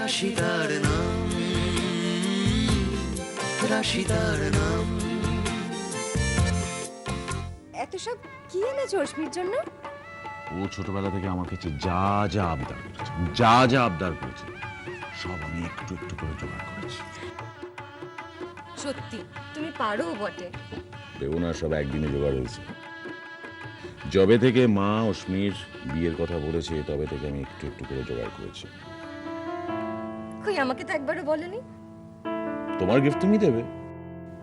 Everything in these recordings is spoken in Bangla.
রাশিদার নাম, রাশিদার নাম। এত সব কি এনেছো অস্মির জন্য? ও ছোটবেলা থেকে আমার কাছে যা যা আবদার করেছে, যা যা আবদার করেছে সব আমি একটু একটু করে জোগাড় করেছি। সত্যি তুমি পারো বটে। দেবো না, সব একদিনে জোগাড় হয়েছে। যবে থেকে মা অস্মির বিয়ের কথা বলেছে তবে থেকে আমি একটু একটু করে জোগাড় করেছি। কই আমাকে তো একবারও বলেনি। তোমার গিফট তুমি দেবে,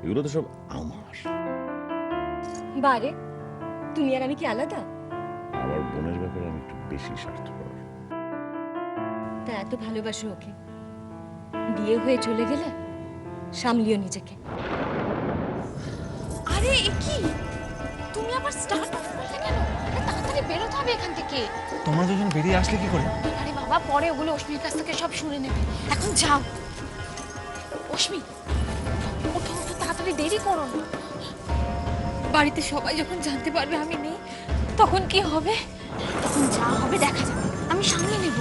এগুলো তো সব আমার। বারে তুমি আর আমি কি আলাদা? আমার বোনের ব্যাপারে আমি একটু বেশি স্বার্থপর। তা এত ভালোবাসো ওকে, বিয়ে হয়ে চলে গেলে সামলিও নিজেকে। আরে এ কি, তুমি আবার স্টার্ট অফ করলে কেন? তাড়াতাড়ি বেরোতে হবে এখান থেকে। তোমরা দুজন বেরিয়ে আসলে কি করে? আরে বাবা, পরে ওগুলো অশ্মির কাছ থেকে সব শুনে নেবে। এখন যাও। অশ্মি ওঠো ওঠো, তাড়াতাড়ি, দেরি করো না। বাড়িতে সবাই যখন জানতে পারবে আমি নেই, তখন কি হবে? তখন যা হবে দেখা যাবে, আমি সামলে নেব।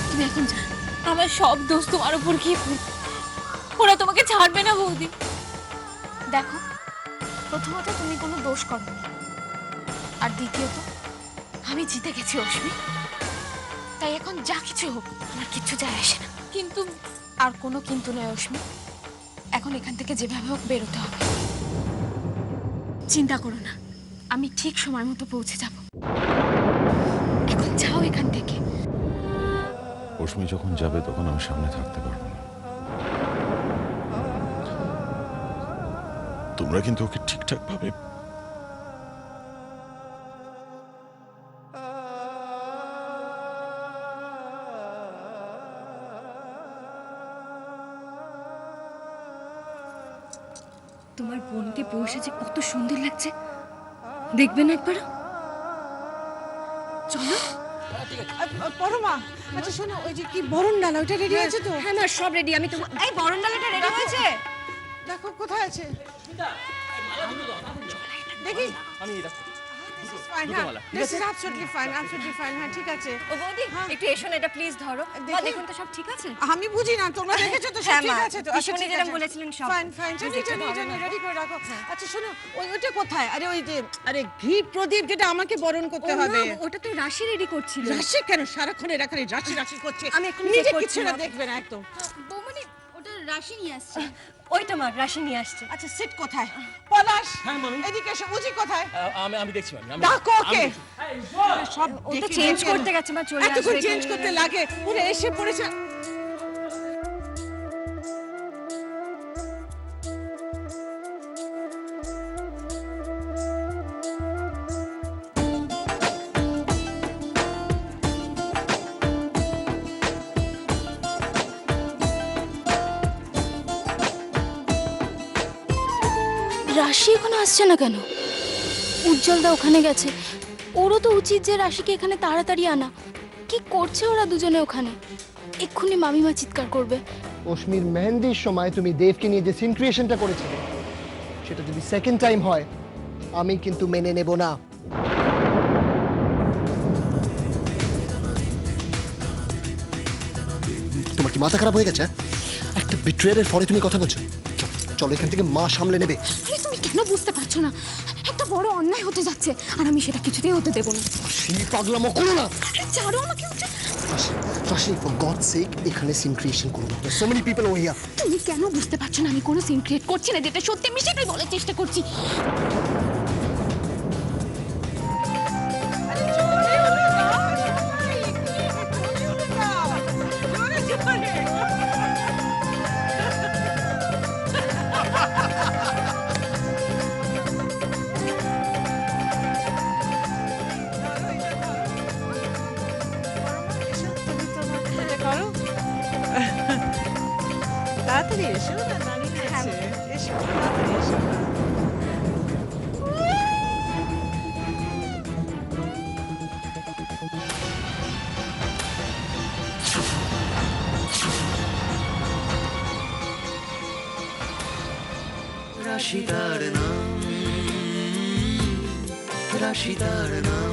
তুমি এখন যাও। আমার সব দোষ তোমার উপর গিয়ে পড়বে, ওরা তোমাকে ছাড়বে না বৌদি। দেখো, প্রথমত তুমি কোনো দোষ করোনি, আর দ্বিতীয়ত আমি জিতে গেছি অশ্মি। তাই এখন যা কিছু হোক আমার কিচ্ছু যায় আসে না। কিন্তু আর কোনো কিন্তু নয় অশ্মি, এখন এখান থেকে যেভাবে হোক বেরোতে হবে। চিন্তা করো না, আমি ঠিক সময় মতো পৌঁছে যাব। এখন যাও এখান থেকে। অস্মি যখন যাবে তখন আমি সামনে থাকতে পারবো না। তোমরা কিন্তু ওকে ঠিকঠাক ভাবে তোমার বোনকে বসে যে কত সুন্দর লাগছে, দেখবেন একবার। চলো। পরমা, আচ্ছা শোনো, ওই যে কি বরণ ডালা ওটা রেডি আছে তো? হ্যাঁ মা, সব রেডি। আমি তোমার এই বরণ ডালাটা রেডি হয়েছে? দেখো কোথায় আছে, দেখি। This is absolutely fine, absolutely fine. হ্যাঁ ঠিক আছে। ও বৌদি, একটু এসো না, এটা প্লিজ ধরো। মা দেখুন তো সব ঠিক আছে? আমি বুঝি না, তোমরা দেখেছো তো সব হ্যাঁ ঠিক মা, আছে তো? পিসিমণি যেরকম বলেছিলেন সব। ফাইন ফাইন, জানি রেডি করে রাখো। আচ্ছা শোনো, ওইটা কোথায়? আরে ওই যে, আরে ঘি প্রদীপ যেটা আমাকে বরণ করতে হবে। ওটা তো রাশি রেডি করছিল। রাশি কেন সারাক্ষণ এরাখানে রাশি রাশি করছে? আমি এক্ষুনি নিজে check কিছু করছি না মা। দেখবে না একদম। বৌমনি, ওটা রাশি নিয়ে আসছে। ওইটা মা, রাশি নিয়ে আসছে। আচ্ছা সিট কোথায়? পলাশ, হ্যাঁ, মামি। এদিকে এসে। উজি কোথায়? আমি দেখছি মামি। ডাকো ওকে। সব ও তো দেখে চেঞ্জ দেখে করতে গেছে মা, চলে এতক্ষণ আসবে। চেঞ্জ করতে লাগে, পুরো এসে পড়েছে। রাশি এখনো আসছে না কেন? উজ্জ্বলদা ওখানে গেছে, ওরও তো উচিত যে রাশিকে এখানে তাড়াতাড়ি আনা। কি করছে ওরা দুজনে ওখানে? এক্ষুনি মামিমা চিৎকার করবে। অশ্মির মেহেন্দির সময় তুমি দেবকে নিয়ে যে সিন ক্রিয়েশনটা করেছিলে, সেটা যদি সেকেন্ড টাইম হয় আমি কিন্তু মেনে নেব না। তোমার কি মাথা খারাপ হয়ে গেছে? একটা বিট্রেয়ারের পরে তুমি কথা বলছো? চলো এখান থেকে, মা সামলে নেবে। আরে তুমি কেন বুঝতে পারছো না? একটা বড় অন্যায় হতে যাচ্ছে, আর আমি সেটা কিছুতেই হতে দেবো না। সেই পাগলামো করো না। আরে ছাড়ো আমাকে। রাশি, ফর গডস সেক এখানে সিন ক্রিয়েশন করো না। So many people over here. তুমি কেন বুঝতে পারছো না আমি কোনো সিন ক্রিয়েট করছি না? যেটা সত্যি আমি সেটাই বলার চেষ্টা করছি। তাড়াতাড়ি এসো না, দাঁড়িয়ে আছে। এসো তাড়াতাড়ি এসো। রাশিদার নাম, রাশিদার নাম।